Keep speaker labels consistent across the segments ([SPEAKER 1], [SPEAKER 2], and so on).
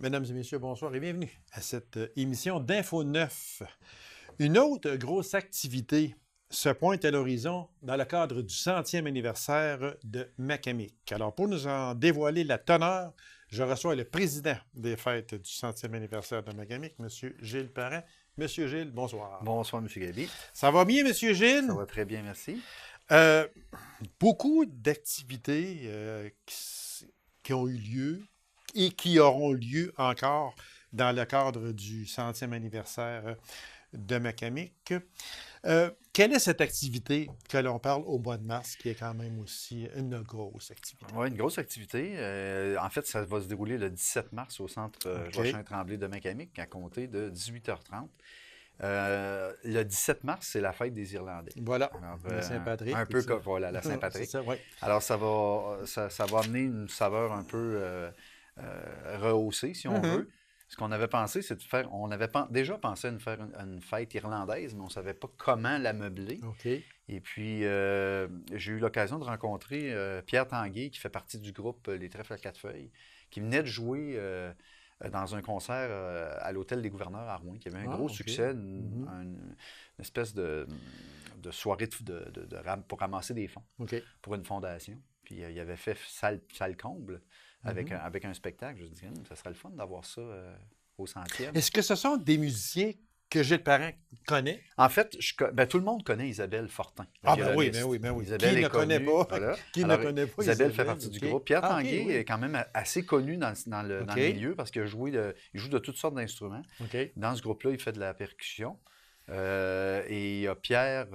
[SPEAKER 1] Mesdames et messieurs, bonsoir et bienvenue à cette émission d'Info 9. Une autre grosse activité se pointe à l'horizon dans le cadre du 100e anniversaire de Macamic. Alors, pour nous en dévoiler la teneur, je reçois le président des fêtes du 100e anniversaire de Macamic, M. Gilles Parent. M. Gilles, bonsoir.
[SPEAKER 2] Bonsoir, M. Gaby.
[SPEAKER 1] Ça va bien, M. Gilles?
[SPEAKER 2] Ça va très bien, merci.
[SPEAKER 1] Beaucoup d'activités qui ont eu lieu et qui auront lieu encore dans le cadre du 100e anniversaire de Macamic. Quelle est cette activité que l'on parle au mois de mars, qui est quand même aussi une grosse activité?
[SPEAKER 2] Oui, une grosse activité. En fait, ça va se dérouler le 17 mars au centre Joachim-Tremblay de Macamic, à compter de 18h30. Le 17 mars, c'est la fête des Irlandais.
[SPEAKER 1] Voilà,
[SPEAKER 2] alors,
[SPEAKER 1] la Saint-Patrick.
[SPEAKER 2] Un peu comme voilà, la Saint-Patrick.
[SPEAKER 1] Ça, oui.
[SPEAKER 2] Alors, ça va amener une saveur un peu rehaussée, si on veut. Ce qu'on avait pensé, c'est de faire... On avait déjà pensé à faire une fête irlandaise, mais on ne savait pas comment la meubler.
[SPEAKER 1] OK.
[SPEAKER 2] Et puis, j'ai eu l'occasion de rencontrer Pierre Tanguay, qui fait partie du groupe Les Trèfles à quatre feuilles, qui venait de jouer dans un concert à l'Hôtel des Gouverneurs à Rouen, qui avait un gros succès, une espèce de soirée pour ramasser des fonds pour une fondation. Puis, il avait fait salle comble avec un spectacle. Je me dis, ça serait le fun d'avoir ça au 100e.
[SPEAKER 1] Est-ce que ce sont des musiciens que Gilles Parent connaît?
[SPEAKER 2] En fait, tout le monde connaît Isabelle Fortin.
[SPEAKER 1] Ben oui.
[SPEAKER 2] Isabelle
[SPEAKER 1] Qui
[SPEAKER 2] est
[SPEAKER 1] ne connaît
[SPEAKER 2] connue,
[SPEAKER 1] pas?
[SPEAKER 2] voilà.
[SPEAKER 1] Qui
[SPEAKER 2] Alors,
[SPEAKER 1] ne connaît pas
[SPEAKER 2] Isabelle fait partie du groupe. Pierre Tanguay est quand même assez connu dans le milieu parce qu'il joue de toutes sortes d'instruments. Dans ce groupe-là, il fait de la percussion. Et il y a Pierre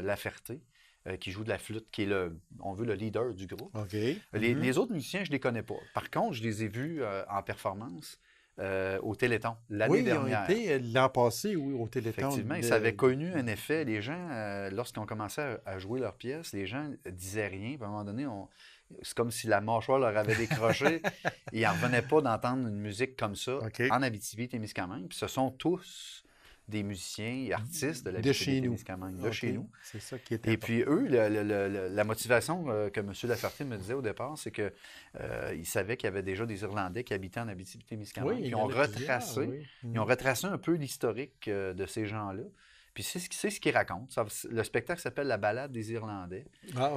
[SPEAKER 2] Laferté, qui joue de la flûte, qui est le leader du groupe. Les autres musiciens, je ne les connais pas. Par contre, je les ai vus en performance au Téléthon l'année dernière.
[SPEAKER 1] Oui, ils ont été l'an passé, au Téléthon.
[SPEAKER 2] Effectivement, ça avait connu un effet. Les gens, lorsqu'ils ont commencé à jouer leurs pièces, les gens disaient rien. Puis à un moment donné, c'est comme si la mâchoire leur avait décroché. Ils n'en revenaient pas d'entendre une musique comme ça en Abitibi-Témiscamingue. Puis ce sont tous des musiciens et artistes de l'Abitibi-Témiscamingue, de chez nous.
[SPEAKER 1] C'est ça qui est
[SPEAKER 2] important. Et puis eux, la motivation que M. Laferté me disait au départ, c'est qu'ils savaient qu'il y avait déjà des Irlandais qui habitaient en Abitibi-Témiscamingue. Puis ils ont retracé un peu l'historique de ces gens-là. Puis c'est ce qu'ils racontent. Le spectacle s'appelle La balade des Irlandais.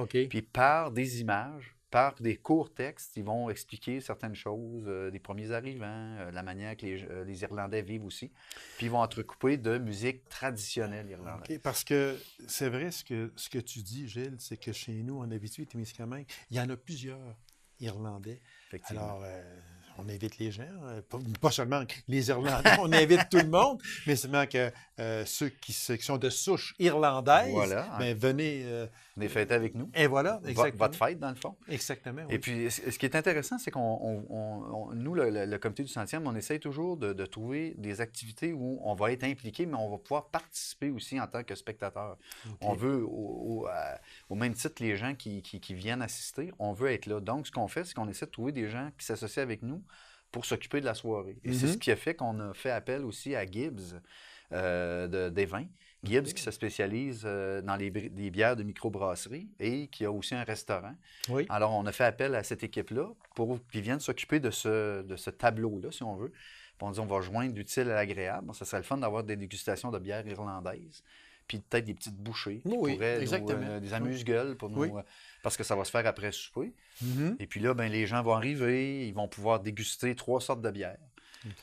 [SPEAKER 2] Puis par des images, par des courts textes, ils vont expliquer certaines choses, des premiers arrivants, la manière que les Irlandais vivent aussi. Puis ils vont entrecouper de musique traditionnelle irlandaise.
[SPEAKER 1] Parce que c'est vrai ce que tu dis, Gilles, c'est que chez nous, en Abitibi-Témiscamingue, il y en a plusieurs Irlandais. Alors, on invite les gens, pas seulement les Irlandais, on invite tout le monde, mais seulement que ceux qui sont de souche irlandaise, venez...
[SPEAKER 2] venez fêter avec nous.
[SPEAKER 1] Et voilà, exactement.
[SPEAKER 2] Votre fête, dans le fond.
[SPEAKER 1] Exactement, oui.
[SPEAKER 2] Et puis, ce qui est intéressant, c'est nous, le comité du 100e, on essaye toujours de trouver des activités où on va être impliqué, mais on va pouvoir participer aussi en tant que spectateur. On veut, au même titre, les gens qui viennent assister, on veut être là. Donc, ce qu'on fait, c'est qu'on essaie de trouver des gens qui s'associent avec nous pour s'occuper de la soirée. Et c'est ce qui a fait qu'on a fait appel aussi à Gibbs des vins. Gibbs qui se spécialise dans les bières de microbrasserie et qui a aussi un restaurant. Alors, on a fait appel à cette équipe-là pour qu'ils viennent s'occuper de ce tableau-là, si on veut. Puis on dit, on va joindre l'utile à l'agréable. Ça serait le fun d'avoir des dégustations de bières irlandaises. Puis peut-être des petites bouchées qui pourraient des amuse-gueules pour nous, parce que ça va se faire après souper. Et puis là, les gens vont arriver, ils vont pouvoir déguster 3 sortes de bières.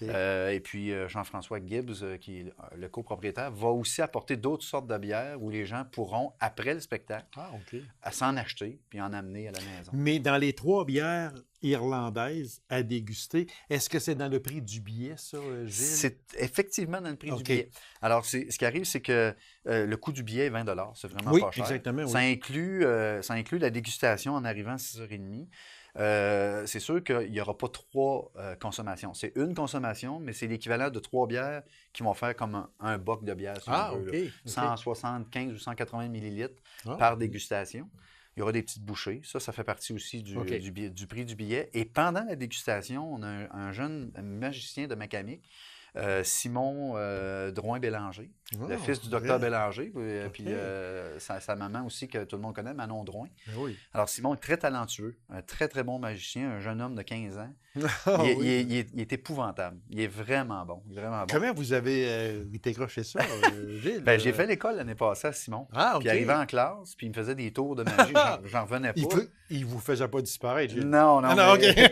[SPEAKER 2] Et puis Jean-François Gibbs, qui est le copropriétaire, va aussi apporter d'autres sortes de bières où les gens pourront, après le spectacle, s'en acheter puis en amener à la maison.
[SPEAKER 1] Mais dans les 3 bières irlandaises à déguster, est-ce que c'est dans le prix du billet, ça, Gilles?
[SPEAKER 2] C'est effectivement dans le prix du billet. Alors, ce qui arrive, c'est que le coût du billet est 20 $. C'est vraiment pas cher.
[SPEAKER 1] Exactement,
[SPEAKER 2] ça inclut la dégustation en arrivant à 6h30. C'est sûr qu'il n'y aura pas 3 consommations. C'est une consommation, mais c'est l'équivalent de 3 bières qui vont faire comme un boc de bière, si on veut, 175 ou 180 millilitres par dégustation. Il y aura des petites bouchées. Ça fait partie aussi du prix du billet. Et pendant la dégustation, on a un jeune magicien de Macamic Simon Drouin-Bélanger, le fils du
[SPEAKER 1] vrai?
[SPEAKER 2] docteur Bélanger, puis
[SPEAKER 1] OK.
[SPEAKER 2] sa maman aussi, que tout le monde connaît, Manon Drouin.
[SPEAKER 1] Ben oui.
[SPEAKER 2] Alors, Simon est très talentueux, un très, très bon magicien, un jeune homme de 15 ans.
[SPEAKER 1] Ah
[SPEAKER 2] Il est, il
[SPEAKER 1] oui.
[SPEAKER 2] est- il est- il est épouvantable. Il est vraiment bon. Il est vraiment bon.
[SPEAKER 1] Comment vous avez décroché ça, Gilles?
[SPEAKER 2] Ben, j'ai fait l'école l'année passée à Simon.
[SPEAKER 1] Ah,
[SPEAKER 2] Puis
[SPEAKER 1] OK.
[SPEAKER 2] arrivé en classe, puis il me faisait des tours de magie. J'en revenais pas.
[SPEAKER 1] Il vous faisait pas disparaître, Gilles?
[SPEAKER 2] Non, non,
[SPEAKER 1] Ah non,
[SPEAKER 2] mais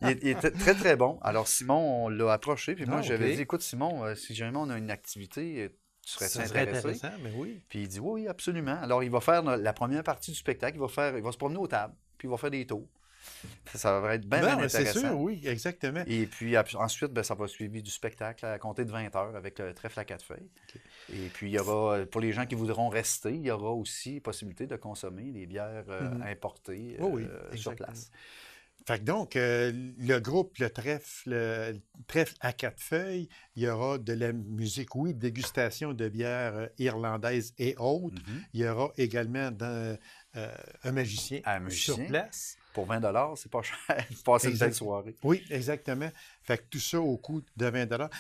[SPEAKER 1] OK.
[SPEAKER 2] il était très, très bon. Alors, Simon, on l'a approché, puis moi,
[SPEAKER 1] Ah,
[SPEAKER 2] j'avais
[SPEAKER 1] OK.
[SPEAKER 2] dit, écoute, Simon, si jamais on a une activité, tu serais
[SPEAKER 1] Ça serait
[SPEAKER 2] intéressé?
[SPEAKER 1] intéressant, mais oui.
[SPEAKER 2] Puis il dit, oui, oui, absolument. Alors, il va faire la première partie du spectacle. Il va se promener aux tables, puis il va faire des tours. Ça va être bien, bien
[SPEAKER 1] Ben, c'est
[SPEAKER 2] intéressant.
[SPEAKER 1] sûr, oui, exactement.
[SPEAKER 2] Et puis ensuite, ben, ça va suivre du spectacle à compter de 20 heures avec le trèfle à quatre feuilles.
[SPEAKER 1] OK.
[SPEAKER 2] Et puis, il y aura, pour les gens qui voudront rester, il y aura aussi possibilité de consommer des bières importées
[SPEAKER 1] Oui, oui,
[SPEAKER 2] sur
[SPEAKER 1] exactement.
[SPEAKER 2] place.
[SPEAKER 1] Fait que donc, le groupe, le trèfle à quatre feuilles, il y aura de la musique, oui, dégustation de bières irlandaises et autres.
[SPEAKER 2] Mhm.
[SPEAKER 1] Il y aura également un magicien
[SPEAKER 2] Un magicien.
[SPEAKER 1] sur place.
[SPEAKER 2] Pour 20 c'est pas cher. Passer une
[SPEAKER 1] Exact.
[SPEAKER 2] belle soirée.
[SPEAKER 1] Oui, exactement. Fait que tout ça au coût de 20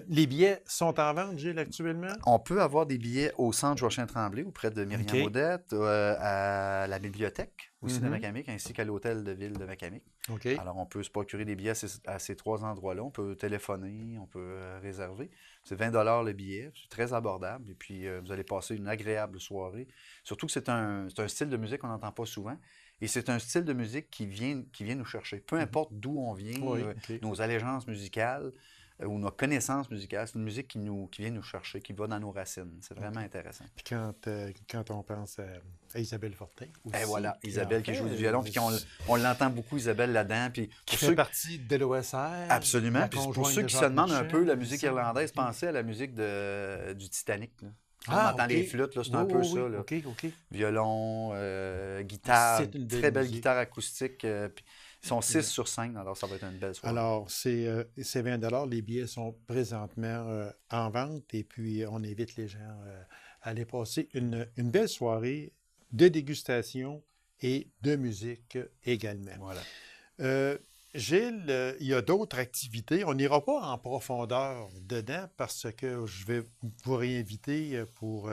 [SPEAKER 1] les billets sont en vente, Gilles, actuellement?
[SPEAKER 2] On peut avoir des billets au centre Joachim-Tremblay, auprès de Myriam
[SPEAKER 1] OK.
[SPEAKER 2] Audette, à la bibliothèque aussi de
[SPEAKER 1] Mhm.
[SPEAKER 2] Macamic, ainsi qu'à l'hôtel de ville de Macamic.
[SPEAKER 1] OK.
[SPEAKER 2] Alors, on peut se procurer des billets à ces trois endroits-là. On peut téléphoner, on peut réserver. C'est 20 le billet. C'est très abordable. Et puis, vous allez passer une agréable soirée. Surtout que c'est un style de musique qu'on n'entend pas souvent. Et c'est un style de musique qui vient nous chercher. Peu importe d'où on vient,
[SPEAKER 1] Oui, OK.
[SPEAKER 2] nos allégeances musicales ou nos connaissances musicales, c'est une musique qui vient nous chercher, qui va dans nos racines. C'est vraiment intéressant.
[SPEAKER 1] Puis quand on pense à Isabelle Fortin aussi,
[SPEAKER 2] Et voilà,
[SPEAKER 1] qui
[SPEAKER 2] Isabelle
[SPEAKER 1] en
[SPEAKER 2] qui
[SPEAKER 1] fait,
[SPEAKER 2] joue du violon, puis on l'entend beaucoup, Isabelle, là-dedans. Puis
[SPEAKER 1] qui
[SPEAKER 2] pour
[SPEAKER 1] fait
[SPEAKER 2] ceux
[SPEAKER 1] partie de l'OSR.
[SPEAKER 2] Absolument.
[SPEAKER 1] la
[SPEAKER 2] Puis pour
[SPEAKER 1] conjointe
[SPEAKER 2] ceux
[SPEAKER 1] de
[SPEAKER 2] qui
[SPEAKER 1] Jacques
[SPEAKER 2] se demandent un
[SPEAKER 1] Marchand,
[SPEAKER 2] peu la musique
[SPEAKER 1] ça.
[SPEAKER 2] irlandaise, pensez à la musique du Titanic. Là. Quand on
[SPEAKER 1] Ah,
[SPEAKER 2] entend
[SPEAKER 1] OK.
[SPEAKER 2] les flûtes, là, c'est un
[SPEAKER 1] Oui,
[SPEAKER 2] peu
[SPEAKER 1] oui,
[SPEAKER 2] ça.
[SPEAKER 1] oui.
[SPEAKER 2] Là.
[SPEAKER 1] OK, OK.
[SPEAKER 2] Violon, guitare,
[SPEAKER 1] C'est une belle
[SPEAKER 2] très belle
[SPEAKER 1] musique.
[SPEAKER 2] guitare acoustique. Puis ils sont 6 sur 5, alors ça va être une belle soirée.
[SPEAKER 1] Alors, c'est 20 les billets sont présentement en vente et puis on invite les gens à aller passer une belle soirée de dégustation et de musique également.
[SPEAKER 2] Voilà.
[SPEAKER 1] Gilles, il y a d'autres activités. On n'ira pas en profondeur dedans parce que je vais vous réinviter pour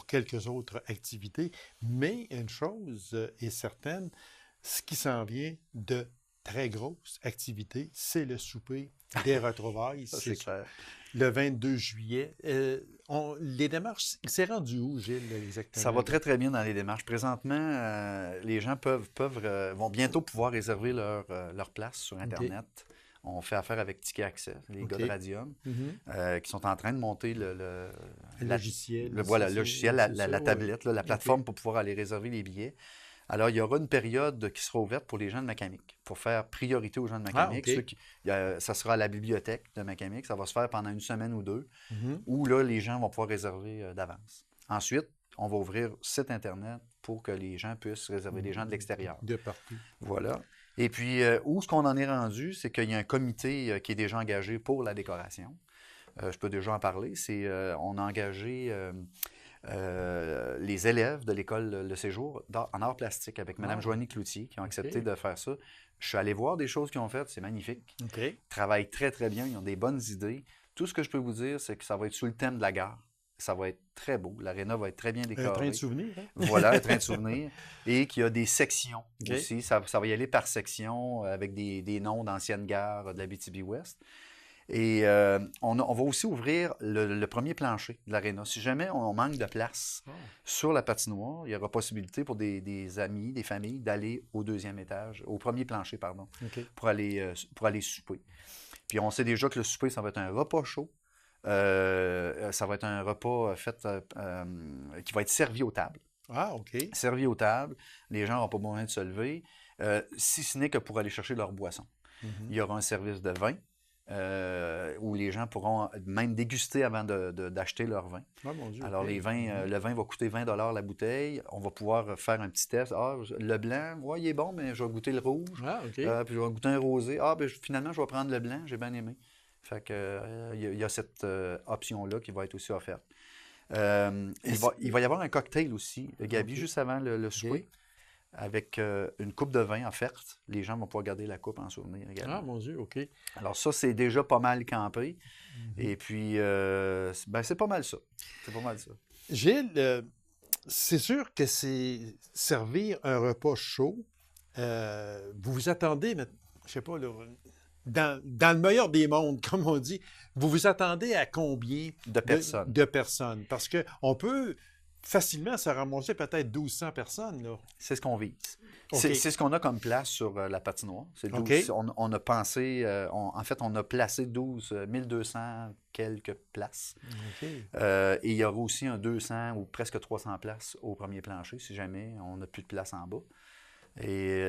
[SPEAKER 1] quelques autres activités. Mais une chose est certaine, ce qui s'en vient de très grosses activités, c'est le souper des retrouvailles.
[SPEAKER 2] Ça, c'est clair.
[SPEAKER 1] Le 22 juillet. Les démarches, c'est rendu où, Gilles, exactement?
[SPEAKER 2] Ça va très, très bien dans les démarches. Présentement, les gens vont bientôt pouvoir réserver leur place sur Internet. On fait affaire avec Ticket Access, les gars de Radium, qui sont en train de monter le
[SPEAKER 1] logiciel.
[SPEAKER 2] Voilà, le logiciel, la tablette, la plateforme pour pouvoir aller réserver les billets. Alors, il y aura une période qui sera ouverte pour les gens de Macamic, pour faire priorité aux gens de Macamic. Ça sera à la bibliothèque de Macamic. Ça va se faire pendant une semaine ou deux, où là, les gens vont pouvoir réserver d'avance. Ensuite, on va ouvrir site Internet pour que les gens puissent réserver, des gens de l'extérieur.
[SPEAKER 1] De partout.
[SPEAKER 2] Voilà. Et puis, où ce qu'on en est rendu, c'est qu'il y a un comité qui est déjà engagé pour la décoration. Je peux déjà en parler. On a engagé les élèves de l'école Le Séjour en art plastique avec Mme Joanie Cloutier qui ont accepté de faire ça. Je suis allé voir des choses qu'ils ont faites, c'est magnifique. Ils travaillent très, très bien, ils ont des bonnes idées. Tout ce que je peux vous dire, c'est que ça va être sous le thème de la gare. Ça va être très beau. L'aréna va être très bien décorée.
[SPEAKER 1] Un train de souvenirs. Hein?
[SPEAKER 2] Voilà, un train de souvenirs. Et qu'il y a des sections aussi. Ça va y aller par section avec des noms d'anciennes gares de la BTB-Ouest. Et on va aussi ouvrir le premier plancher de l'aréna. Si jamais on manque de place sur la patinoire, il y aura possibilité pour des amis, des familles, d'aller au deuxième étage, au premier plancher, pardon, pour aller souper. Puis on sait déjà que le souper, ça va être un repas chaud. Ça va être un repas fait qui va être servi aux tables.
[SPEAKER 1] Ah, OK.
[SPEAKER 2] Servi aux tables. Les gens n'auront pas besoin de se lever, si ce n'est que pour aller chercher leur boisson. Il y aura un service de vin où les gens pourront même déguster avant d'acheter leur vin.
[SPEAKER 1] Oh, mon Dieu,
[SPEAKER 2] alors, les vins, le vin va coûter 20 la bouteille. On va pouvoir faire un petit test. Ah, le blanc, ouais, il est bon, mais je vais goûter le rouge.
[SPEAKER 1] Ah, OK.
[SPEAKER 2] Puis je vais goûter un rosé. Ah, ben, finalement, je vais prendre le blanc. J'ai bien aimé. Fait que il y a cette option-là qui va être aussi offerte. Il va y avoir un cocktail aussi, Gabi, juste avant le souper. avec une coupe de vin offerte. Les gens vont pouvoir garder la coupe en souvenir également.
[SPEAKER 1] Ah, mon Dieu, OK.
[SPEAKER 2] Alors ça, c'est déjà pas mal campé. Et puis, c'est pas mal ça. C'est pas mal ça.
[SPEAKER 1] Gilles, c'est sûr que c'est servir un repas chaud. Vous vous attendez, mais, je sais pas, là, dans le meilleur des mondes, comme on dit, vous vous attendez à combien
[SPEAKER 2] De personnes.
[SPEAKER 1] de personnes? Parce qu'on peut facilement se ramasser peut-être 1200 personnes, là.
[SPEAKER 2] C'est ce qu'on vise.
[SPEAKER 1] OK.
[SPEAKER 2] C'est ce qu'on a comme place sur la patinoire. C'est 12,
[SPEAKER 1] OK.
[SPEAKER 2] on a pensé, en fait, on a placé 1200 quelques places.
[SPEAKER 1] OK.
[SPEAKER 2] Et il y aura aussi un 200 ou presque 300 places au premier plancher, si jamais on n'a plus de place en bas. Et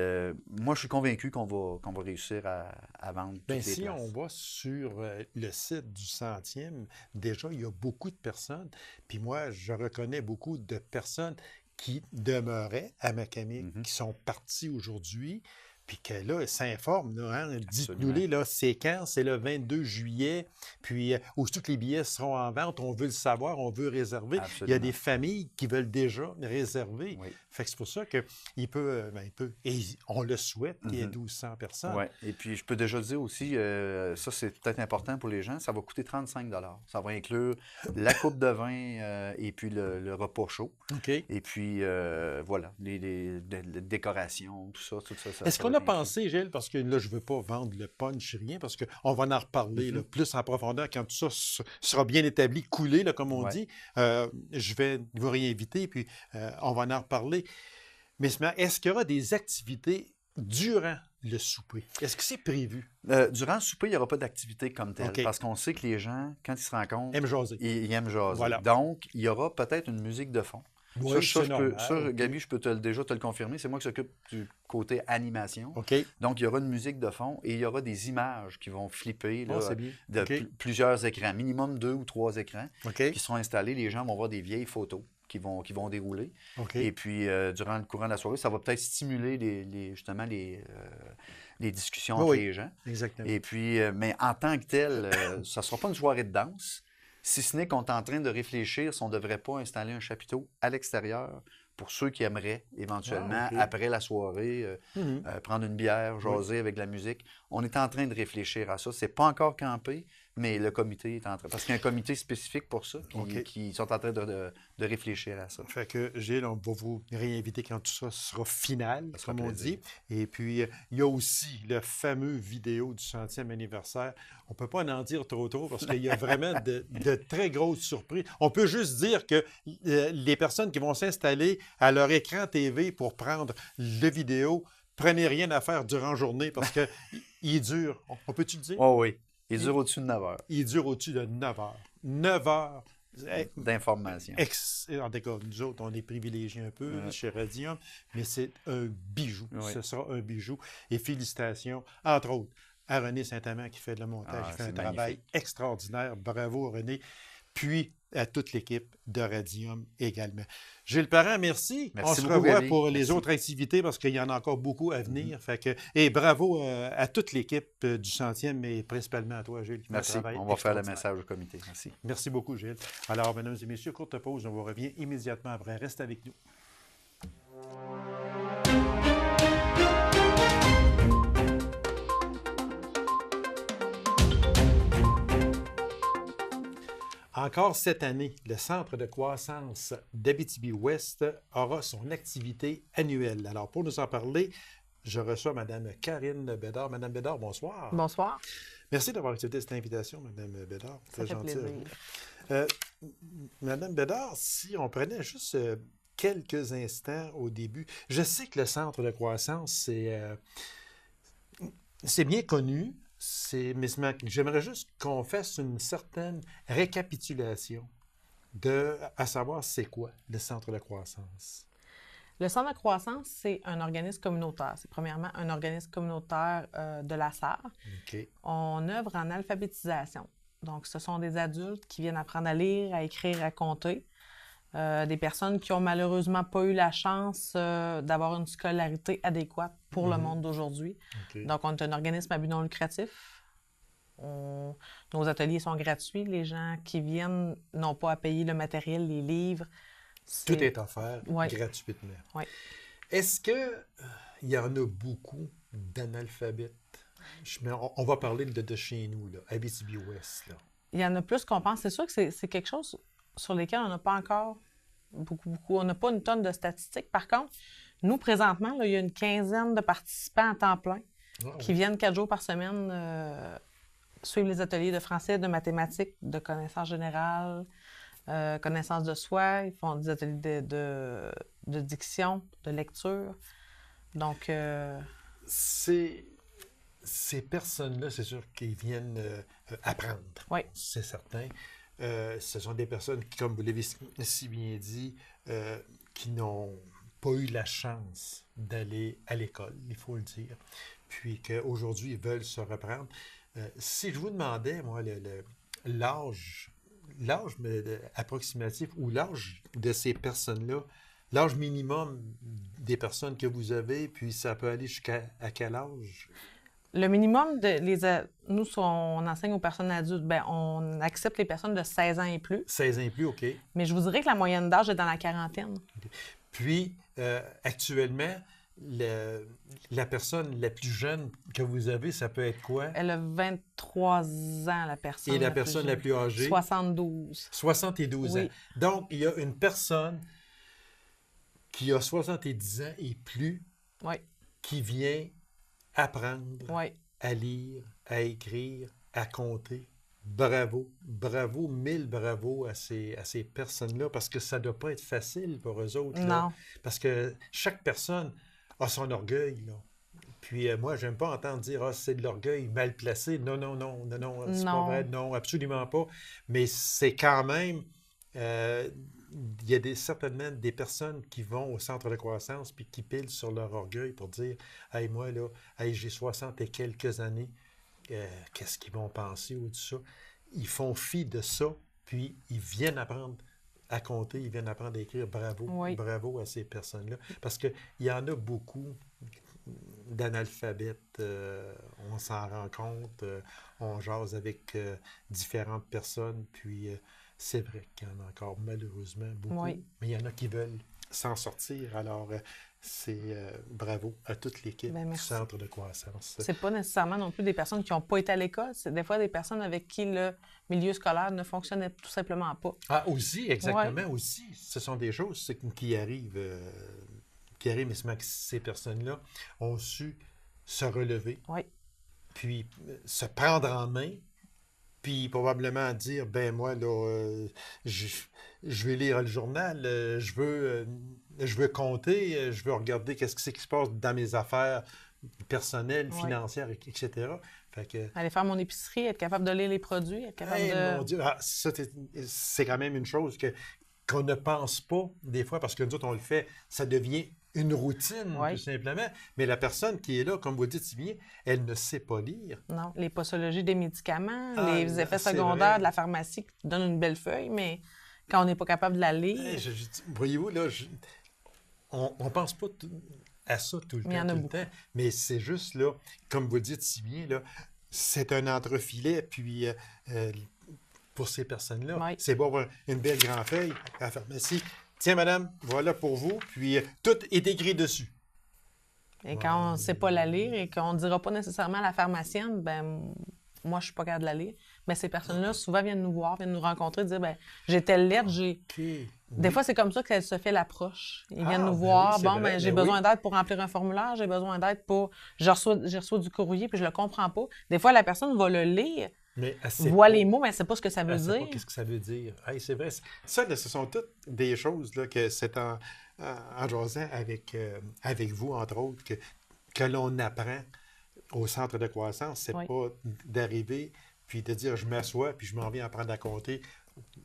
[SPEAKER 2] moi, je suis convaincu qu'on va réussir à vendre toutes
[SPEAKER 1] Bien,
[SPEAKER 2] les
[SPEAKER 1] si
[SPEAKER 2] places.
[SPEAKER 1] on va sur le site du Centième, déjà, il y a beaucoup de personnes. Puis moi, je reconnais beaucoup de personnes qui demeuraient à Macamic, qui sont parties aujourd'hui, puis que là, ils s'informent. Là, hein? Dites-nous-les, là, c'est quand? C'est le 22 juillet. Puis, aussitôt que les billets seront en vente, on veut le savoir, on veut réserver.
[SPEAKER 2] Absolument.
[SPEAKER 1] Il y a des familles qui veulent déjà réserver.
[SPEAKER 2] Oui.
[SPEAKER 1] Fait que c'est pour ça qu'il peut, et on le souhaite, qu'il y ait 1200 personnes.
[SPEAKER 2] Oui. Et puis, je peux déjà dire aussi, ça, c'est peut-être important pour les gens, ça va coûter 35 $. Ça va inclure la coupe de vin et puis le repas chaud.
[SPEAKER 1] OK.
[SPEAKER 2] Et puis, voilà, les décorations, tout ça.
[SPEAKER 1] Est-ce qu'on a pensé, Gilles, parce que là, je ne veux pas vendre le punch, rien, parce qu'on va en reparler là, plus en profondeur quand tout ça sera bien établi, coulé, là, comme on dit. Je vais vous réinviter, puis on va en reparler. Mais est-ce qu'il y aura des activités durant le souper? Est-ce que c'est prévu?
[SPEAKER 2] Durant le souper, il n'y aura pas d'activité comme telle,
[SPEAKER 1] OK.
[SPEAKER 2] parce qu'on sait que les gens, quand ils se rencontrent,
[SPEAKER 1] Aime jaser.
[SPEAKER 2] ils aiment jaser.
[SPEAKER 1] Voilà.
[SPEAKER 2] Donc, il y aura peut-être une musique de fond.
[SPEAKER 1] Oui, c'est normal.
[SPEAKER 2] Ça, Gaby, je peux déjà te le confirmer. C'est moi qui s'occupe du côté animation.
[SPEAKER 1] OK.
[SPEAKER 2] Donc, il y aura une musique de fond et il y aura des images qui vont flipper là,
[SPEAKER 1] c'est bien.
[SPEAKER 2] de
[SPEAKER 1] OK.
[SPEAKER 2] plusieurs écrans, minimum 2 ou 3 écrans
[SPEAKER 1] OK.
[SPEAKER 2] qui seront installés. Les gens vont voir des vieilles photos qui vont dérouler.
[SPEAKER 1] OK.
[SPEAKER 2] Et puis, durant le courant de la soirée, ça va peut-être stimuler justement les discussions entre les gens.
[SPEAKER 1] Exactement.
[SPEAKER 2] Et puis, mais en tant que tel, ça ne sera pas une soirée de danse. Si ce n'est qu'on est en train de réfléchir si on ne devrait pas installer un chapiteau à l'extérieur pour ceux qui aimeraient éventuellement, après la soirée, prendre une bière, jaser avec de la musique. On est en train de réfléchir à ça. C'est pas encore campé, mais le comité est en train... Parce qu'il y a un comité spécifique pour ça qui sont en train de réfléchir à ça.
[SPEAKER 1] Fait que, Gilles, on va vous réinviter quand tout ça sera final, comme on dit. Et puis, il y a aussi le fameux vidéo du 100e anniversaire. On ne peut pas en dire trop parce qu'il y a vraiment de très grosses surprises. On peut juste dire que les personnes qui vont s'installer à leur écran TV pour prendre le vidéo, prenez rien à faire durant la journée parce qu'il dure. On peut-tu le dire?
[SPEAKER 2] Oh oui. Il dure au-dessus de 9 heures.
[SPEAKER 1] Il dure au-dessus de 9 heures. 9 heures
[SPEAKER 2] d'information.
[SPEAKER 1] En tout cas, nous autres, on est privilégiés un peu chez Radium, mais c'est un bijou. Oui. Ce sera un bijou. Et félicitations, entre autres, à René Saint-Amand qui fait le montage. Il fait un travail extraordinaire. Bravo, René. Puis à toute l'équipe de Radium également. Gilles Parent, merci. On se revoit pour les autres activités parce qu'il y en a encore beaucoup à venir. Fait que, et bravo à toute l'équipe du 100e, mais principalement à toi, Gilles.
[SPEAKER 2] Merci. On va faire le message au comité. Merci.
[SPEAKER 1] Merci beaucoup, Gilles. Alors, mesdames et messieurs, courte pause. On vous revient immédiatement après. Reste avec nous. Encore cette année, le Centre de croissance d'Abitibi-Ouest aura son activité annuelle. Alors, pour nous en parler, je reçois Mme Karine Bédard. Mme Bédard, bonsoir.
[SPEAKER 3] Bonsoir.
[SPEAKER 1] Merci d'avoir accepté cette invitation, Mme Bédard.
[SPEAKER 3] Ça fait plaisir.
[SPEAKER 1] Mme Bédard, si on prenait juste quelques instants au début, je sais que le Centre de croissance, c'est bien connu. Mais j'aimerais juste qu'on fasse une certaine récapitulation à savoir c'est quoi le Centre de croissance.
[SPEAKER 3] Le Centre de croissance, c'est un organisme communautaire. C'est premièrement un organisme communautaire de la SAR.
[SPEAKER 1] Okay.
[SPEAKER 3] On œuvre en alphabétisation. Donc, ce sont des adultes qui viennent apprendre à lire, à écrire, à compter. Des personnes qui n'ont malheureusement pas eu la chance d'avoir une scolarité adéquate pour le monde d'aujourd'hui. Okay. Donc, on est un organisme à but non lucratif. Nos ateliers sont gratuits. Les gens qui viennent n'ont pas à payer le matériel, les livres.
[SPEAKER 1] Tout est offert gratuitement.
[SPEAKER 3] Oui.
[SPEAKER 1] Est-ce que il y en a beaucoup d'analphabètes? On va parler de chez nous, là, Abitibi-Ouest, là.
[SPEAKER 3] Il y en a plus qu'on pense. C'est sûr que c'est quelque chose sur lesquels on n'a pas encore beaucoup. On n'a pas une tonne de statistiques. Par contre, nous, présentement, là, il y a une quinzaine de participants à temps plein qui viennent 4 jours par semaine suivre les ateliers de français, de mathématiques, de connaissances générales, connaissances de soi. Ils font des ateliers de diction, de lecture. Donc...
[SPEAKER 1] Ces personnes-là, c'est sûr qu'ils viennent apprendre.
[SPEAKER 3] Oui.
[SPEAKER 1] C'est certain. Ce sont des personnes qui, comme vous l'avez si bien dit, qui n'ont pas eu la chance d'aller à l'école, il faut le dire, puis qu'aujourd'hui, ils veulent se reprendre. Si je vous demandais, moi, l'âge approximatif ou l'âge de ces personnes-là, l'âge minimum des personnes que vous avez, puis ça peut aller jusqu'à quel âge?
[SPEAKER 3] Le minimum nous, on enseigne aux personnes adultes, on accepte les personnes de 16 ans et plus.
[SPEAKER 1] 16 ans et plus, OK.
[SPEAKER 3] Mais je vous dirais que la moyenne d'âge est dans la quarantaine.
[SPEAKER 1] Okay. Puis, actuellement, la personne la plus jeune que vous avez, ça peut être quoi?
[SPEAKER 3] Elle a 23 ans, la personne.
[SPEAKER 1] Et la personne la plus âgée?
[SPEAKER 3] 72.
[SPEAKER 1] 72 ans. Donc, il y a une personne qui a 70 ans et plus qui vient apprendre à lire, à écrire, à compter. Bravo, bravo, 1000 bravos à ces personnes-là, parce que ça ne doit pas être facile pour eux autres. Là,
[SPEAKER 3] non.
[SPEAKER 1] Parce que chaque personne a son orgueil. Là. Puis moi, j'aime pas entendre dire « Ah, c'est de l'orgueil mal placé ». Non, c'est pas vrai. Non, absolument pas. Mais c'est quand même... il y a certainement des personnes qui vont au centre de croissance puis qui pilent sur leur orgueil pour dire « Hey, moi, là, j'ai 60 et quelques années. Qu'est-ce qu'ils vont penser ou de ça? » Ils font fi de ça, puis ils viennent apprendre à compter, ils viennent apprendre à écrire. Bravo, bravo à ces personnes-là. Parce qu'il y en a beaucoup d'analphabètes. On s'en rend compte, on jase avec différentes personnes, puis... c'est vrai qu'il y en a encore malheureusement beaucoup, mais il y en a qui veulent s'en sortir. Alors, c'est bravo à toute l'équipe du Centre de croissance.
[SPEAKER 3] C'est pas nécessairement non plus des personnes qui n'ont pas été à l'école, c'est des fois des personnes avec qui le milieu scolaire ne fonctionnait tout simplement pas.
[SPEAKER 1] Ah, aussi, exactement, aussi. Ce sont des choses qui arrivent, mais ces personnes-là ont su se relever, puis se prendre en main, puis probablement dire, ben moi, là, je vais lire le journal, je veux compter, je veux regarder qu'est-ce qui se passe dans mes affaires personnelles, financières, etc. Fait que,
[SPEAKER 3] aller faire mon épicerie, être capable de lire les produits, être capable de...
[SPEAKER 1] Mon Dieu, ça, c'est quand même une chose qu'on ne pense pas des fois, parce que nous autres, on le fait, ça devient une routine, tout simplement. Mais la personne qui est là, comme vous dites si bien, elle ne sait pas lire.
[SPEAKER 3] Non, les posologies des médicaments, les effets secondaires de la pharmacie qui donnent une belle feuille, mais quand on n'est pas capable de la lire...
[SPEAKER 1] Voyez-vous, là, on ne pense pas à ça tout le temps, mais c'est juste, là, comme vous dites si bien, là, c'est un entrefilet, puis... pour ces personnes-là, c'est beau avoir une belle grande feuille à la pharmacie. Tiens, madame, voilà pour vous. Puis, tout est écrit dessus.
[SPEAKER 3] Et quand on ne sait pas la lire et qu'on ne dira pas nécessairement à la pharmacienne, moi, je ne suis pas capable de la lire. Mais ces personnes-là, souvent, viennent nous voir, viennent nous rencontrer, dire, j'ai telle lettre, Des fois, c'est comme ça qu'elle se fait l'approche. Ils viennent nous voir, j'ai besoin d'aide pour remplir un formulaire, j'ai besoin d'aide pour... Je reçois du courrier, puis je le comprends pas. Des fois, la personne va le lire, voit les mots, mais elle ne sait pas ce que ça veut dire.
[SPEAKER 1] Qu'est-ce que ça veut dire? Hey, c'est vrai. Ça, là, ce sont toutes des choses là, que c'est en jasant avec vous, entre autres, que l'on apprend au centre de croissance. C'est pas d'arriver puis de dire je m'assois puis je m'en viens apprendre à compter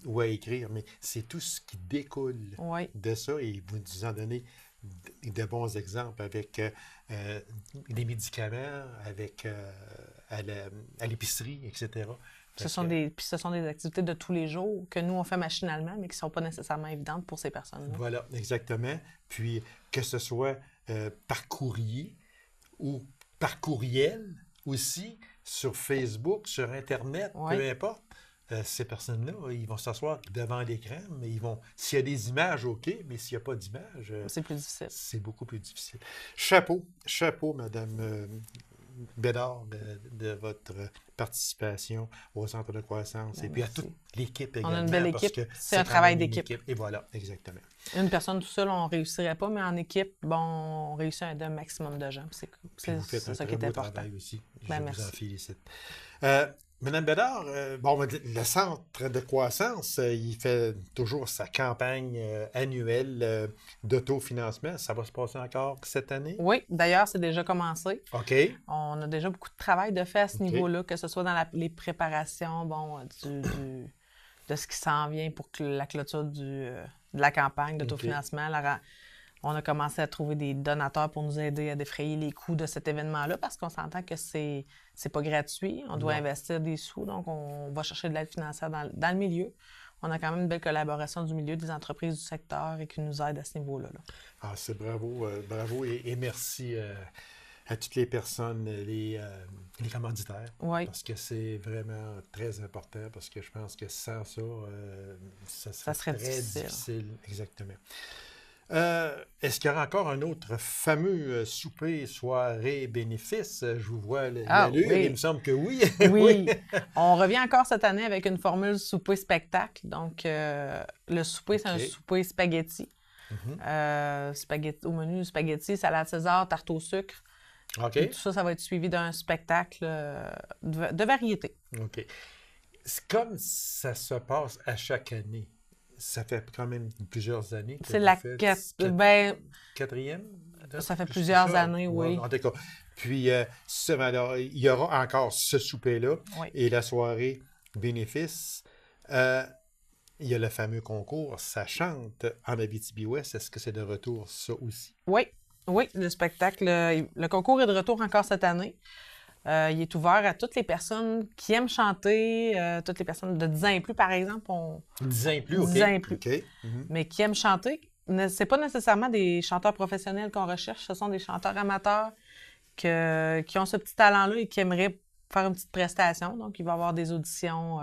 [SPEAKER 1] ou à écrire, mais c'est tout ce qui découle de ça et vous nous en donnez de bons exemples avec des médicaments, avec à l'épicerie, etc.
[SPEAKER 3] Ce sont des activités de tous les jours que nous, on fait machinalement, mais qui ne sont pas nécessairement évidentes pour ces personnes-là.
[SPEAKER 1] Voilà, exactement. Puis, que ce soit par courrier ou par courriel aussi, sur Facebook, sur Internet, peu importe. ces personnes-là, ils vont s'asseoir devant l'écran, mais s'il y a des images, OK, mais s'il n'y a pas d'images,
[SPEAKER 3] C'est plus difficile.
[SPEAKER 1] c'est beaucoup plus difficile. Chapeau, Madame Bédard, de votre participation au Centre de croissance
[SPEAKER 3] Bien,
[SPEAKER 1] et puis à
[SPEAKER 3] merci.
[SPEAKER 1] toute l'équipe
[SPEAKER 3] On
[SPEAKER 1] également.
[SPEAKER 3] a une belle
[SPEAKER 1] parce
[SPEAKER 3] équipe.
[SPEAKER 1] que
[SPEAKER 3] C'est un
[SPEAKER 1] quand
[SPEAKER 3] travail
[SPEAKER 1] même une
[SPEAKER 3] d'équipe.
[SPEAKER 1] équipe. Et voilà, exactement.
[SPEAKER 3] Une personne tout seul, on ne réussirait pas, mais en équipe, bon, on réussit à aider un maximum de gens.
[SPEAKER 1] Puis
[SPEAKER 3] C'est
[SPEAKER 1] vous faites un
[SPEAKER 3] ça
[SPEAKER 1] très
[SPEAKER 3] qui est
[SPEAKER 1] beau
[SPEAKER 3] important.
[SPEAKER 1] travail aussi.
[SPEAKER 3] Ben,
[SPEAKER 1] Je
[SPEAKER 3] merci.
[SPEAKER 1] vous en félicite. Madame Bédard, le Centre de croissance, il fait toujours sa campagne annuelle d'autofinancement. Ça va se passer encore cette année?
[SPEAKER 3] Oui, d'ailleurs, c'est déjà commencé.
[SPEAKER 1] OK.
[SPEAKER 3] On a déjà beaucoup de travail de fait à ce
[SPEAKER 1] OK.
[SPEAKER 3] niveau-là, que ce soit dans les préparations de ce qui s'en vient pour la clôture de la campagne d'autofinancement. On a commencé à trouver des donateurs pour nous aider à défrayer les coûts de cet événement-là parce qu'on s'entend que c'est pas gratuit. On doit
[SPEAKER 1] Non.
[SPEAKER 3] investir des sous, donc on va chercher de l'aide financière dans le milieu. On a quand même une belle collaboration du milieu, des entreprises du secteur et qui nous aident à ce niveau-là.
[SPEAKER 1] Ah, c'est bravo et merci à toutes les personnes, les commanditaires.
[SPEAKER 3] Oui,
[SPEAKER 1] Parce que c'est vraiment très important, parce que je pense que sans ça, ça serait
[SPEAKER 3] serait
[SPEAKER 1] très
[SPEAKER 3] difficile.
[SPEAKER 1] difficile. Exactement. Est-ce qu'il y aura encore un autre fameux souper, soirée, bénéfice? Je vous vois l'allure,
[SPEAKER 3] oui.
[SPEAKER 1] il me semble que oui.
[SPEAKER 3] Oui, on revient encore cette année avec une formule souper-spectacle. Donc, le souper, c'est un
[SPEAKER 1] OK.
[SPEAKER 3] souper spaghetti.
[SPEAKER 1] Mhm.
[SPEAKER 3] Au menu, spaghetti, salade César, tarte au sucre.
[SPEAKER 1] OK.
[SPEAKER 3] Et tout ça, ça va être suivi d'un spectacle de variété.
[SPEAKER 1] OK. C'est comme ça se passe à chaque année. Ça fait quand même plusieurs années que
[SPEAKER 3] C'est
[SPEAKER 1] vous
[SPEAKER 3] la
[SPEAKER 1] faites quatrième?
[SPEAKER 3] ça fait
[SPEAKER 1] Plus que
[SPEAKER 3] plusieurs
[SPEAKER 1] ça?
[SPEAKER 3] années, oui.
[SPEAKER 1] En tout cas. Puis, alors, il y aura encore ce souper-là
[SPEAKER 3] Oui.
[SPEAKER 1] et la soirée bénéfice. Il y a le fameux concours, ça chante en Abitibi-Ouest. Est-ce que c'est de retour, ça aussi?
[SPEAKER 3] Oui, le spectacle, le concours est de retour encore cette année. Il est ouvert à toutes les personnes qui aiment chanter, toutes les personnes de 10 ans et plus, par exemple,
[SPEAKER 1] 10 ans et plus, OK.
[SPEAKER 3] 10 ans et plus.
[SPEAKER 1] OK. Mhm.
[SPEAKER 3] mais qui aiment chanter. C'est pas nécessairement des chanteurs professionnels qu'on recherche, ce sont des chanteurs amateurs qui ont ce petit talent-là et qui aimeraient faire une petite prestation. Donc, il va y avoir des auditions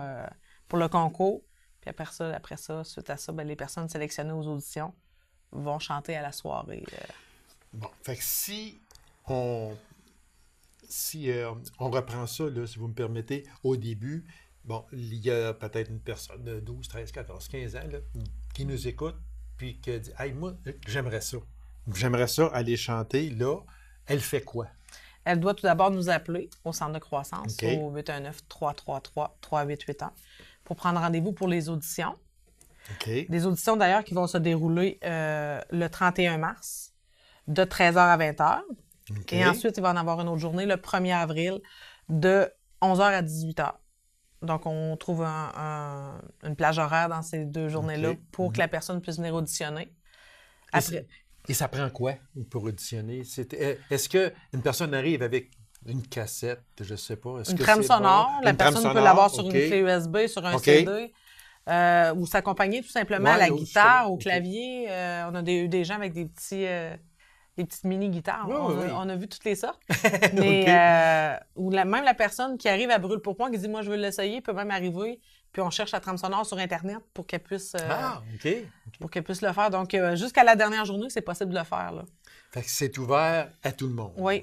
[SPEAKER 3] pour le concours. Puis après ça, suite à ça, ben, les personnes sélectionnées aux auditions vont chanter à la soirée.
[SPEAKER 1] Bon, fait que si on reprend ça, là, si vous me permettez, au début, bon, il y a peut-être une personne de 12, 13, 14, 15 ans là, qui nous écoute, puis qui dit « Hey, moi, j'aimerais ça. J'aimerais ça aller chanter. » Là, elle fait quoi?
[SPEAKER 3] Elle doit tout d'abord nous appeler au centre de croissance
[SPEAKER 1] OK.
[SPEAKER 3] au 819-333-3881 pour prendre rendez-vous pour les auditions.
[SPEAKER 1] OK.
[SPEAKER 3] Des auditions d'ailleurs qui vont se dérouler le 31 mars de 13h à 20h.
[SPEAKER 1] OK.
[SPEAKER 3] Et ensuite, il va en avoir une autre journée le 1er avril de 11h à 18h. Donc, on trouve une plage horaire dans ces deux journées-là
[SPEAKER 1] OK.
[SPEAKER 3] pour que la personne puisse venir auditionner. Après,
[SPEAKER 1] Et ça prend quoi pour auditionner? Est-ce qu'une personne arrive avec une cassette, je ne sais pas? Est-ce
[SPEAKER 3] une
[SPEAKER 1] que
[SPEAKER 3] trame
[SPEAKER 1] c'est
[SPEAKER 3] sonore,
[SPEAKER 1] bon?
[SPEAKER 3] la
[SPEAKER 1] Une trame
[SPEAKER 3] personne peut
[SPEAKER 1] sonore,
[SPEAKER 3] l'avoir sur
[SPEAKER 1] OK.
[SPEAKER 3] une clé USB, sur un
[SPEAKER 1] OK.
[SPEAKER 3] CD, ou s'accompagner tout simplement
[SPEAKER 1] Ouais,
[SPEAKER 3] à la
[SPEAKER 1] ou
[SPEAKER 3] guitare,
[SPEAKER 1] justement,
[SPEAKER 3] au
[SPEAKER 1] OK.
[SPEAKER 3] clavier. On a eu des gens avec des petites mini-guitares.
[SPEAKER 1] Oui, oui.
[SPEAKER 3] On a vu toutes les sortes. Mais
[SPEAKER 1] OK.
[SPEAKER 3] même la personne qui arrive à brûle-pourpoint, qui dit « Moi, je veux l'essayer », peut même arriver. Puis on cherche la trame sonore sur Internet pour qu'elle puisse,
[SPEAKER 1] OK.
[SPEAKER 3] pour qu'elle puisse le faire. Donc, jusqu'à la dernière journée, c'est possible de le faire. Là.
[SPEAKER 1] Fait que c'est ouvert à tout le monde.
[SPEAKER 3] Oui.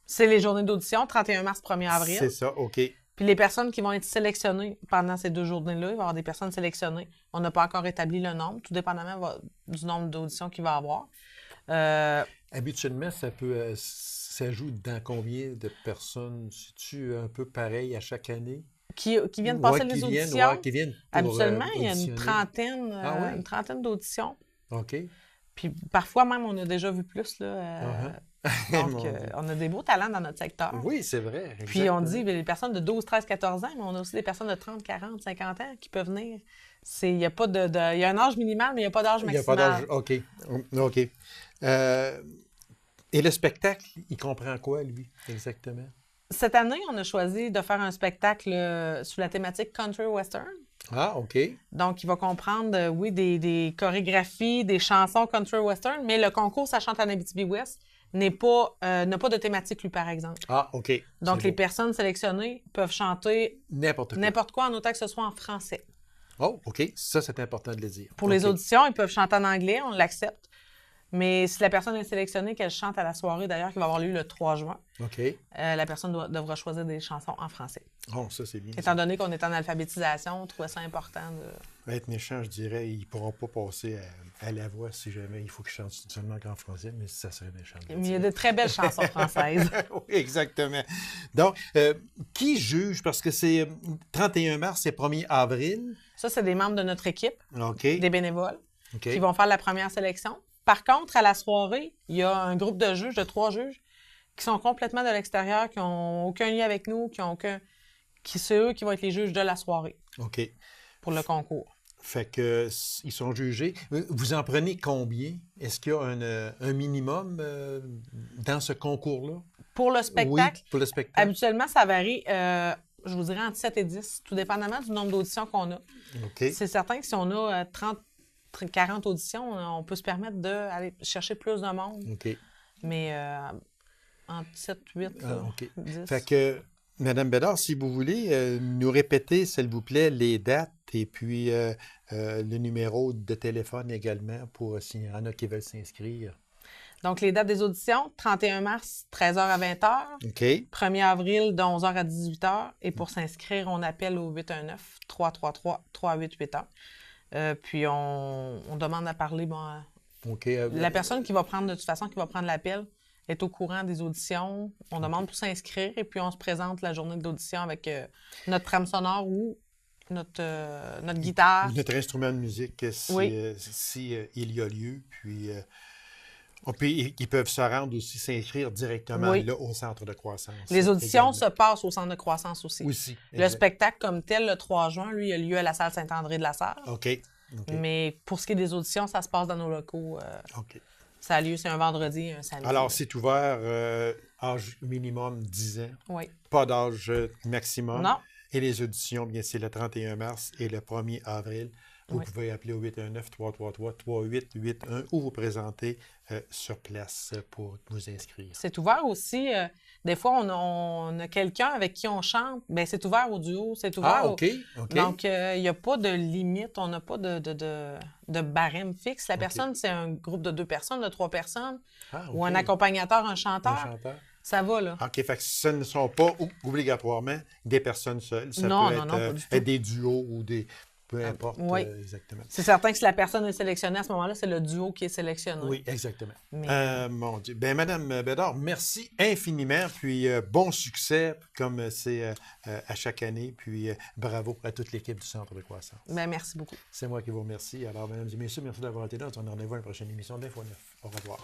[SPEAKER 3] C'est les journées d'audition, 31 mars, 1er avril.
[SPEAKER 1] C'est ça, OK.
[SPEAKER 3] Puis les personnes qui vont être sélectionnées pendant ces deux journées-là, il va y avoir des personnes sélectionnées. On n'a pas encore établi le nombre, tout dépendamment du nombre d'auditions qu'il va y avoir.
[SPEAKER 1] Habituellement, ça joue dans combien de personnes? C'est-tu un peu pareil à chaque année?
[SPEAKER 3] Qui viennent passer les auditions.
[SPEAKER 1] Qui viennent pour,
[SPEAKER 3] Habituellement, il y a
[SPEAKER 1] auditionner.
[SPEAKER 3] une trentaine d'auditions.
[SPEAKER 1] OK.
[SPEAKER 3] Puis parfois même, on a déjà vu plus. Là, donc,
[SPEAKER 1] Mon Dieu.
[SPEAKER 3] on a des beaux talents dans notre secteur.
[SPEAKER 1] Oui, c'est vrai.
[SPEAKER 3] Puis
[SPEAKER 1] exactement.
[SPEAKER 3] on dit les personnes de 12, 13, 14 ans, mais on a aussi des personnes de 30, 40, 50 ans qui peuvent venir. Il y a il y a un âge minimal, mais il n'y a pas d'âge
[SPEAKER 1] Il n'y a
[SPEAKER 3] maximal.
[SPEAKER 1] pas d'âge. OK. OK. Et le spectacle, il comprend quoi, lui, exactement?
[SPEAKER 3] Cette année, on a choisi de faire un spectacle sous la thématique country western.
[SPEAKER 1] Ah, OK.
[SPEAKER 3] Donc, il va comprendre, oui, des chorégraphies, des chansons country-western, mais le concours Ça chante en Abitibi-Ouest n'a pas de thématique, lui, par exemple.
[SPEAKER 1] Ah, OK.
[SPEAKER 3] Donc,
[SPEAKER 1] C'est
[SPEAKER 3] les
[SPEAKER 1] beau.
[SPEAKER 3] personnes sélectionnées peuvent chanter
[SPEAKER 1] N'importe quoi.
[SPEAKER 3] n'importe quoi en autant que ce soit en français.
[SPEAKER 1] Oh, OK. Ça, c'est important de le dire.
[SPEAKER 3] Pour les
[SPEAKER 1] OK.
[SPEAKER 3] auditions, ils peuvent chanter en anglais, on l'accepte. Mais si la personne est sélectionnée, qu'elle chante à la soirée, d'ailleurs, qui va avoir lieu le 3 juin,
[SPEAKER 1] OK.
[SPEAKER 3] la personne devra choisir des chansons en français.
[SPEAKER 1] Oh, ça, c'est bien.
[SPEAKER 3] Étant donné qu'on est en alphabétisation, on trouvait ça important de...
[SPEAKER 1] Être méchant, je dirais, ils ne pourront pas passer à la voix si jamais il faut qu'ils chantent seulement qu'en français, mais ça serait méchant.
[SPEAKER 3] Mais il y a de très belles chansons françaises.
[SPEAKER 1] Oui, exactement. Donc, qui juge? Parce que c'est 31 mars et 1er avril.
[SPEAKER 3] Ça, c'est des membres de notre équipe,
[SPEAKER 1] OK.
[SPEAKER 3] des bénévoles,
[SPEAKER 1] OK.
[SPEAKER 3] qui vont faire la première sélection. Par contre, à la soirée, il y a un groupe de juges, de 3 juges, qui sont complètement de l'extérieur, qui n'ont aucun lien avec nous, c'est eux qui vont être les juges de la soirée
[SPEAKER 1] OK.
[SPEAKER 3] pour le concours.
[SPEAKER 1] Fait que ils sont jugés. Vous en prenez combien? Est-ce qu'il y a un minimum dans ce concours-là?
[SPEAKER 3] Pour le spectacle,
[SPEAKER 1] Oui, pour le spectacle.
[SPEAKER 3] habituellement, ça varie, je vous dirais, entre 7 et 10, tout dépendamment du nombre d'auditions qu'on a.
[SPEAKER 1] OK.
[SPEAKER 3] C'est certain que si on a 40 auditions, on peut se permettre d'aller chercher plus de monde.
[SPEAKER 1] OK.
[SPEAKER 3] Mais entre 7, 8,
[SPEAKER 1] OK.
[SPEAKER 3] 10.
[SPEAKER 1] Fait que, Madame Bédard, si vous voulez nous répéter, s'il vous plaît, les dates et puis le numéro de téléphone également pour s'il y en a qui veulent s'inscrire.
[SPEAKER 3] Donc, les dates des auditions, 31 mars, 13h à 20h.
[SPEAKER 1] OK.
[SPEAKER 3] 1er avril, de 11h à 18h. Et pour s'inscrire, on appelle au 819-333-3881. Puis, on demande à parler. Bon,
[SPEAKER 1] OK.
[SPEAKER 3] la personne qui va prendre, de toute façon, qui va prendre l'appel est au courant des auditions. On demande pour s'inscrire et puis on se présente la journée d'audition avec notre trame sonore ou notre guitare.
[SPEAKER 1] Notre instrument de musique, si,
[SPEAKER 3] Oui.
[SPEAKER 1] si, il y a lieu. Puis, ils peuvent se rendre aussi, s'inscrire directement
[SPEAKER 3] Oui.
[SPEAKER 1] là au centre de croissance.
[SPEAKER 3] Les auditions
[SPEAKER 1] également.
[SPEAKER 3] se passent au centre de croissance aussi.
[SPEAKER 1] Aussi.
[SPEAKER 3] Le
[SPEAKER 1] exact.
[SPEAKER 3] spectacle comme tel, le 3 juin, lui, il a lieu à la salle Saint-André de la Sarre.
[SPEAKER 1] OK. OK.
[SPEAKER 3] Mais pour ce qui est des auditions, ça se passe dans nos locaux.
[SPEAKER 1] OK.
[SPEAKER 3] Ça a lieu, c'est un vendredi et un samedi.
[SPEAKER 1] Alors, c'est ouvert âge minimum 10 ans,
[SPEAKER 3] Oui.
[SPEAKER 1] pas d'âge maximum.
[SPEAKER 3] Non.
[SPEAKER 1] Et les auditions, bien, c'est le 31 mars et le 1er avril. Vous
[SPEAKER 3] Oui.
[SPEAKER 1] pouvez appeler au 819-333-3881 ou vous présenter sur place pour vous inscrire.
[SPEAKER 3] C'est ouvert aussi. Des fois, on a quelqu'un avec qui on chante. Bien, c'est ouvert au duo. C'est ouvert
[SPEAKER 1] Ah,
[SPEAKER 3] au...
[SPEAKER 1] OK. OK.
[SPEAKER 3] Donc, il n'y a pas de limite. On n'a pas de barème fixe. La personne, c'est un groupe de 2 personnes, de 3 personnes,
[SPEAKER 1] Ah,
[SPEAKER 3] ou un
[SPEAKER 1] OK.
[SPEAKER 3] accompagnateur, un
[SPEAKER 1] Un
[SPEAKER 3] chanteur.
[SPEAKER 1] chanteur.
[SPEAKER 3] Ça va, là.
[SPEAKER 1] OK, fait que ce ne sont pas obligatoirement des personnes seules. Ça
[SPEAKER 3] Non,
[SPEAKER 1] peut
[SPEAKER 3] non,
[SPEAKER 1] être,
[SPEAKER 3] non, pas du tout.
[SPEAKER 1] être des duos ou des... Peu importe
[SPEAKER 3] oui.
[SPEAKER 1] exactement.
[SPEAKER 3] C'est certain que si la personne est sélectionnée à ce moment-là, c'est le duo qui est sélectionné.
[SPEAKER 1] Oui, exactement.
[SPEAKER 3] Mais-
[SPEAKER 1] Mon Dieu. Bien, Madame Bédard, merci infiniment. Puis bon succès, comme c'est à chaque année. Puis bravo à toute l'équipe du Centre de croissance.
[SPEAKER 3] Bien, merci beaucoup.
[SPEAKER 1] C'est moi qui vous remercie. Alors, mesdames et messieurs, merci d'avoir été là. On se donne rendez-vous à une prochaine émission d'Info 9. Au revoir.